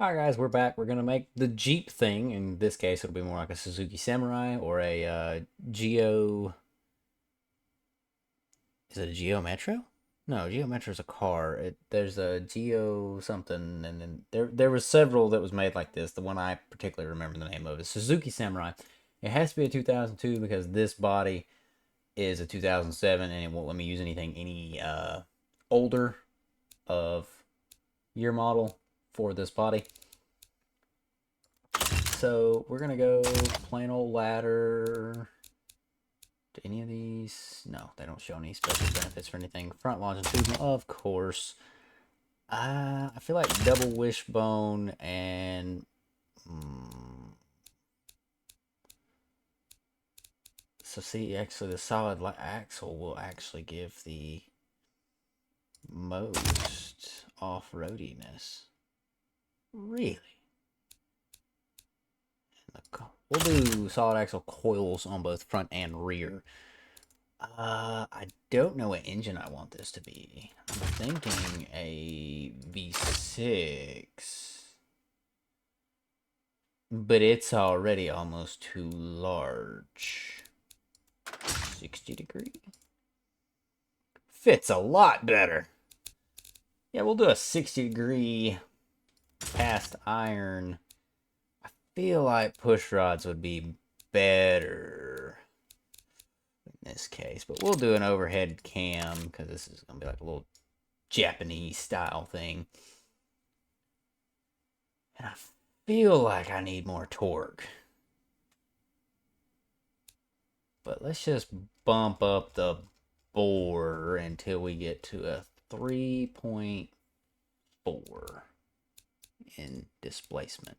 Alright guys, we're back. We're gonna make the Jeep thing. In this case, it'll be more like a Suzuki Samurai or a Geo... Is it a Geo Metro? No, Geo Metro is a car. There's a Geo something, and then there was several that was made like this. The one I particularly remember the name of is Suzuki Samurai. It has to be a 2002 because this body is a 2007, and it won't let me use any older of year model for this body. So we're gonna go plain old ladder. Do any of these? No, they don't show any special benefits for anything. Front longitudinal, of course. I feel like double wishbone and so see, actually the solid axle will actually give the most off-roadiness. Really? We'll do solid axle coils on both front and rear. I don't know what engine I want this to be. I'm thinking a V6. But it's already almost too large. 60 degree. Fits a lot better. Yeah, we'll do a 60 degree cast iron. I feel like push rods would be better in this case, but we'll do an overhead cam because this is gonna be like a little Japanese style thing. And I feel like I need more torque. But let's just bump up the bore until we get to a 3.4 in displacement.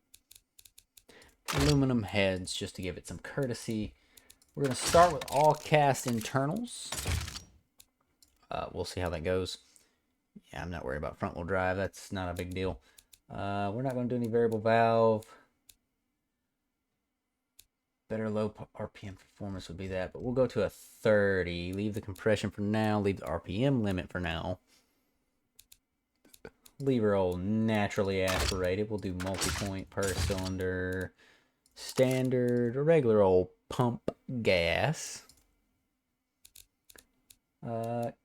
Aluminum heads just to give it some courtesy. We're going to start with all cast internals. We'll see how that goes. Yeah, I'm not worried about front wheel drive. That's not a big deal. We're not going to do any variable valve. Better low RPM performance would be that, but we'll go to a 30. Leave the compression for now. Leave the RPM limit for now. Leave her all naturally aspirated. We'll do multi-point per cylinder. Standard, regular old pump gas.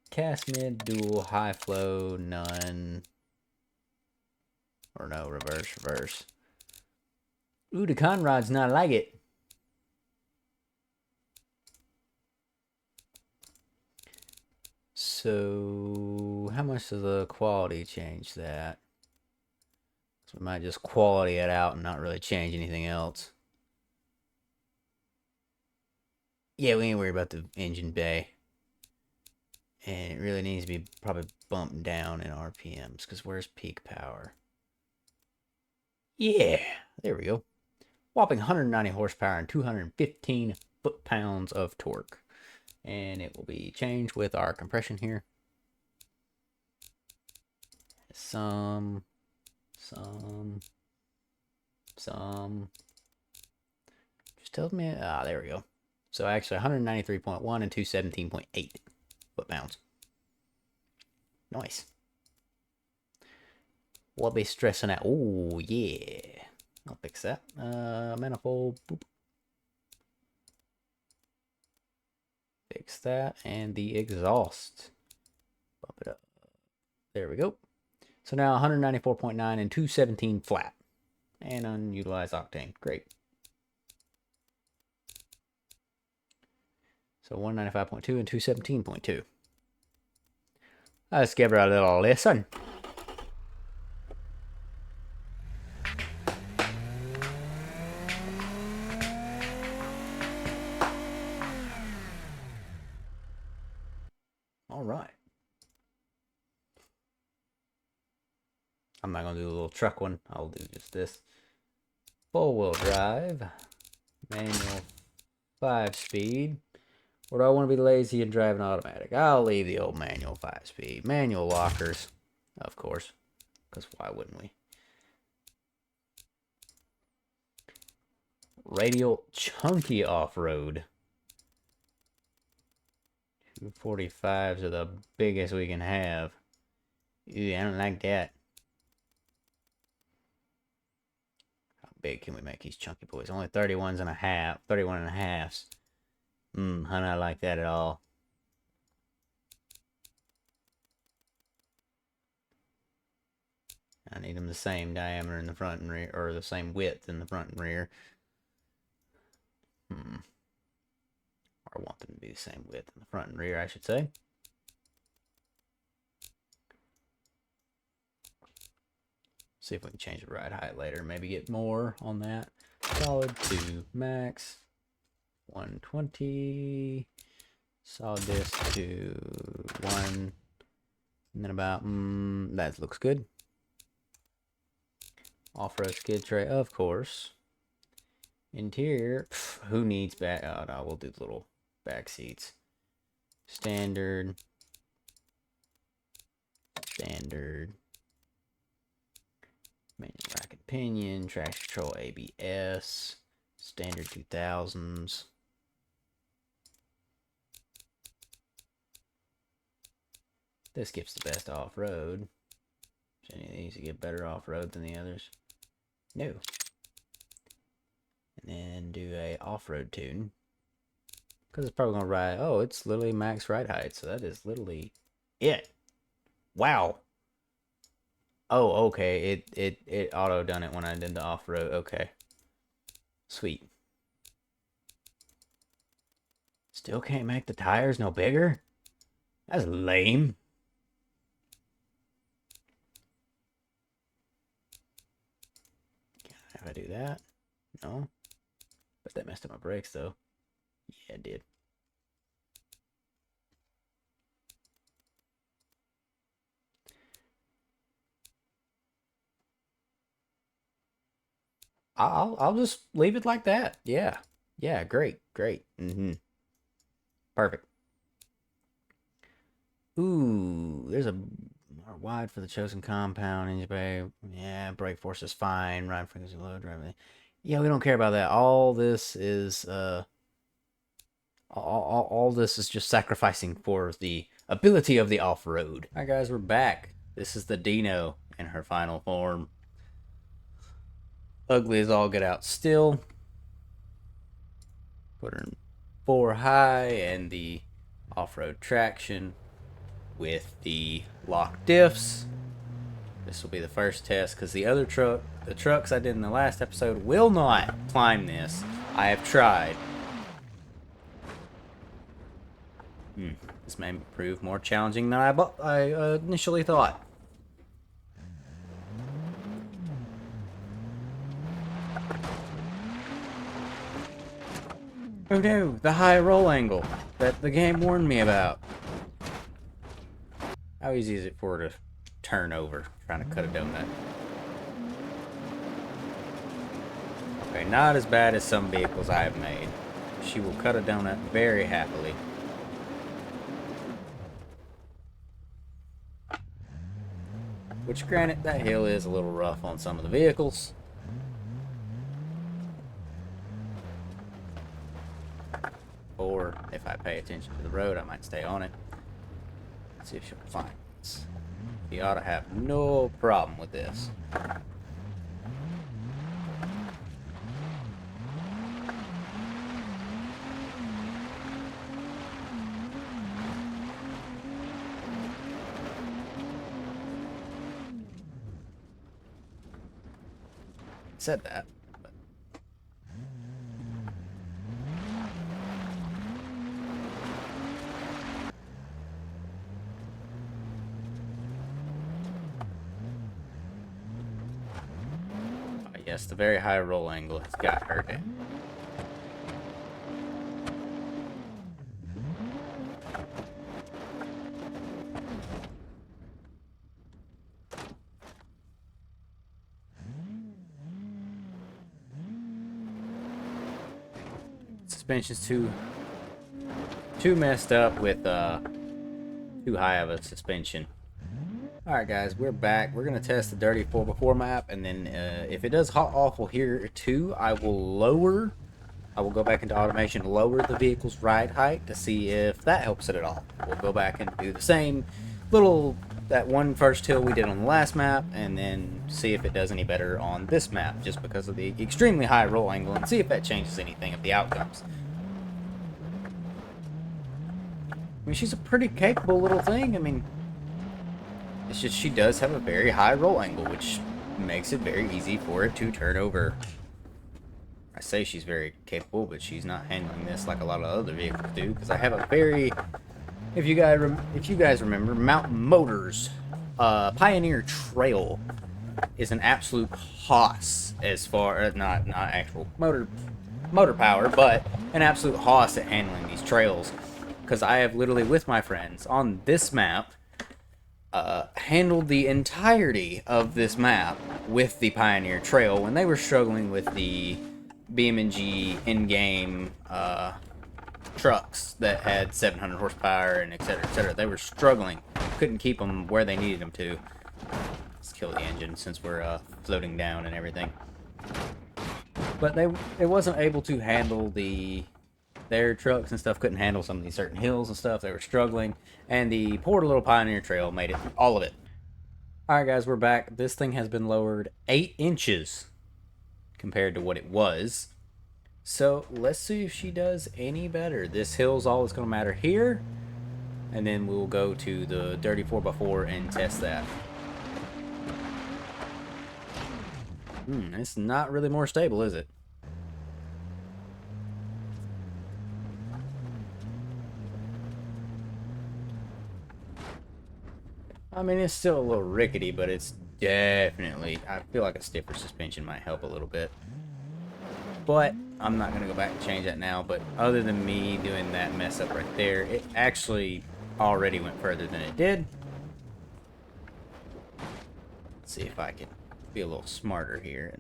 Cast mid, dual, high flow, none. Or no, reverse. Ooh, the Conrad's not like it. So, how much does the quality change that? So we might just quality it out and not really change anything else. Yeah, we ain't worried about the engine bay. And it really needs to be probably bumped down in RPMs, because where's peak power? Yeah, there we go. Whopping 190 horsepower and 215 foot-pounds of torque. And it will be changed with our compression here. Some. Just tells me, there we go. So actually 193.1 and 217.8 foot-pounds. Nice. We'll be stressing out. Oh, yeah. I'll fix that. Manifold. Boop. Fix that. And the exhaust. Bump it up. There we go. So now 194.9 and 217 flat. And unutilized octane. Great. So 195.2 and 217.2. Let's give her a little listen. All right. I'm not going to do a little truck one. I'll do just this. Four-wheel drive. Manual 5-speed. Or do I want to be lazy and drive an automatic? I'll leave the old manual 5-speed. Manual lockers, of course. Because why wouldn't we? Radial chunky off-road. 245s are the biggest we can have. Ew, I don't like that. big can we make these chunky boys? Only 31 and a half. 31 and a halves. I don't like that at all. I need them the same diameter in the front and rear, or the same width in the front and rear. Or I want them to be the same width in the front and rear, I should say. See if we can change the ride height later. Maybe get more on that. Solid 2 max. 120. Solid disc to 1. And then about, that looks good. Off-road skid tray, of course. Interior, who needs back? Oh no, we'll do the little back seats. Standard. Main rack and pinion, traction control, ABS, standard 2000s. This gives the best off-road. Does any of these get better off-road than the others? No. And then do a off-road tune. Because it's probably going to ride... Oh, it's literally max ride height. So that is literally it. Wow. Oh, okay. It auto done it when I did the off-road. Okay. Sweet. Still can't make the tires no bigger? That's lame. If I do that? No. But that messed up my brakes though. Yeah, it did. I'll just leave it like that. Yeah. Yeah, great. Perfect. Ooh, there's a more wide for the chosen compound. Engine bay. Yeah, brake force is fine. Ride frequency low, driving. Yeah, we don't care about that. All this is all this is just sacrificing for the ability of the off-road. Alright guys, we're back. This is the Dino in her final form. Ugly as all get out still. Put her in 4 high and the off-road traction with the lock diffs. This will be the first test because the trucks I did in the last episode will not climb this. I have tried. This may prove more challenging than I initially thought. Oh no, the high roll angle that the game warned me about. How easy is it for her to turn over trying to cut a donut? Okay, not as bad as some vehicles I have made. She will cut a donut very happily. Which, granted, that hill is a little rough on some of the vehicles. Or, if I pay attention to the road, I might stay on it. Let's see if she'll find this. You ought to have no problem with this. Said that. But. Yes, the very high roll angle has got her down. Suspension's too messed up with too high of a suspension. Alright guys, we're back. We're gonna test the dirty 4x4 map, and then if it does hot awful here too, I will go back into automation, lower the vehicle's ride height to see if that helps it at all. We'll go back and do the same little that one first hill we did on the last map, and then see if it does any better on this map, just because of the extremely high roll angle, and see if that changes anything of the outcomes. I mean, she's a pretty capable little thing. I mean, it's just she does have a very high roll angle, which makes it very easy for it to turn over. I say she's very capable, but she's not handling this like a lot of other vehicles do, because I have a very... If you guys remember, Mountain Motors Pioneer Trail is an absolute hoss as far as not actual motor power, but an absolute hoss at handling these trails. Because I have literally, with my friends on this map, handled the entirety of this map with the Pioneer Trail when they were struggling with the Beamng in-game trucks that had 700 horsepower and etc. etc. They were struggling, couldn't keep them where they needed them to. Let's kill the engine since we're floating down and everything. But it wasn't able to handle their trucks and stuff couldn't handle some of these certain hills and stuff. They were struggling, and the poor little Pioneer Trail made it through all of it. Alright guys, we're back. This thing has been lowered 8 inches compared to what it was. So let's see if she does any better. This hill's all that's going to matter here, and then we'll go to the dirty 4x4 and test that. It's not really more stable, is it? I mean, it's still a little rickety, but it's definitely... I feel like a stiffer suspension might help a little bit. But I'm not going to go back and change that now. But other than me doing that mess up right there, it actually already went further than it did. Let's see if I can be a little smarter here.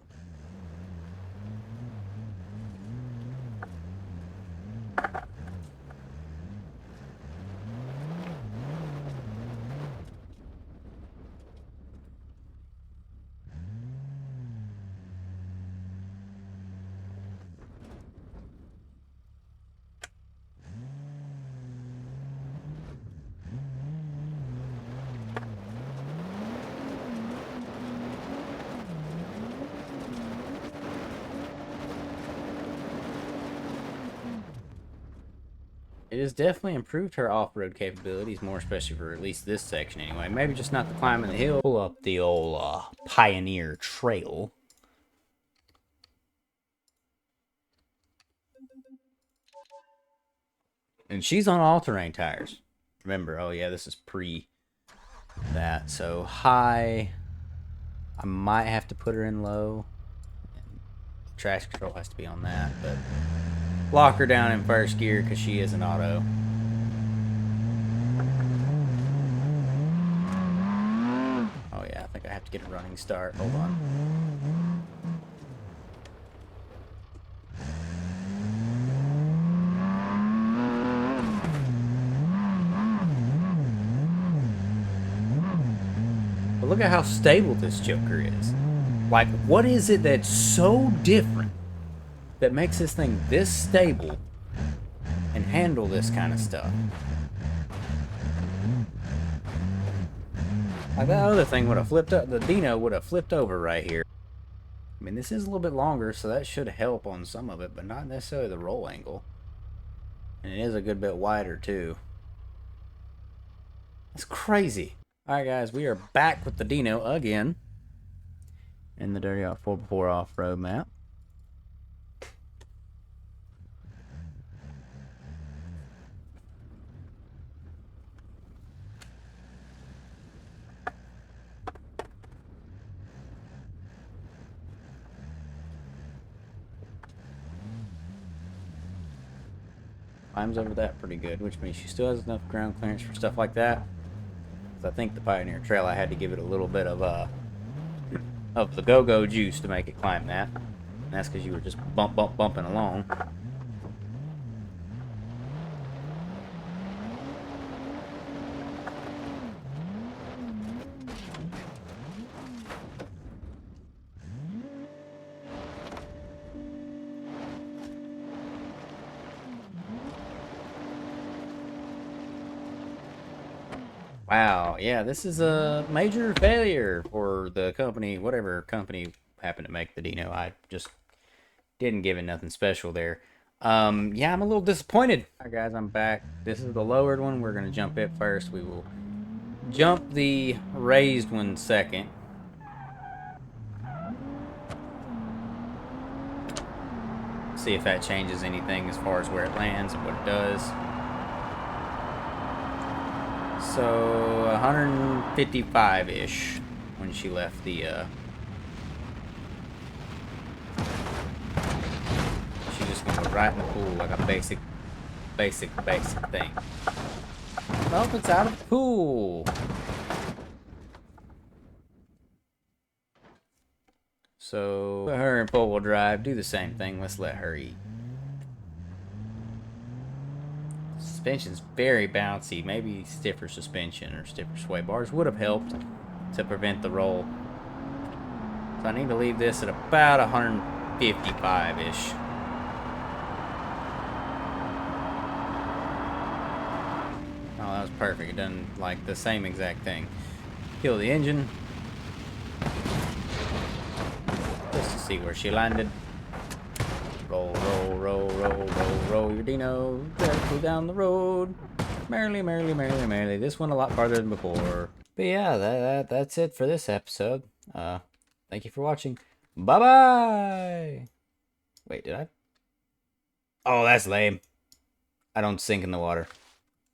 It has definitely improved her off-road capabilities, more especially for at least this section anyway. Maybe just not the climbing the hill. Pull up the old Pioneer Trail. And she's on all-terrain tires. Remember, oh yeah, this is pre that. So high, I might have to put her in low. And traction control has to be on that, but lock her down in first gear because she is an auto. Oh yeah, I think I have to get a running start. Hold on. But look at how stable this Joker is. Like, what is it that's so different that makes this thing this stable and handle this kind of stuff? Like, that other thing would have flipped up, the Dino would have flipped over right here. I mean, this is a little bit longer, so that should help on some of it, but not necessarily the roll angle. And it is a good bit wider, too. That's crazy. Alright, guys, we are back with the Dino again in the Dirty 4x4 off-road map. Climbs over that pretty good, which means she still has enough ground clearance for stuff like that. I think the Pioneer Trail, I had to give it a little bit of the go-go juice to make it climb that. And that's because you were just bumping along. Wow, yeah, this is a major failure for the company, whatever company happened to make the Dino. I just didn't give it nothing special there. Yeah, I'm a little disappointed. All right, guys, I'm back. This is the lowered one. We're gonna jump it first. We will jump the raised one second. See if that changes anything as far as where it lands and what it does. So 155-ish when she left the she's just gonna go right in the pool like a basic thing. Nope, it's out of the pool. So put her in four-wheel drive, do the same thing. Let's let her eat. Suspension's very bouncy. Maybe stiffer suspension or stiffer sway bars would have helped to prevent the roll. So I need to leave this at about 155-ish. Oh, that was perfect. It done like the same exact thing. Kill the engine. Just to see where she landed. Roll, roll, roll, roll, roll, roll your Dino. Go down the road. Merrily, merrily, merrily, merrily. This one a lot farther than before. But yeah, that's it for this episode. Thank you for watching. Bye-bye! Wait, did I? Oh, that's lame. I don't sink in the water.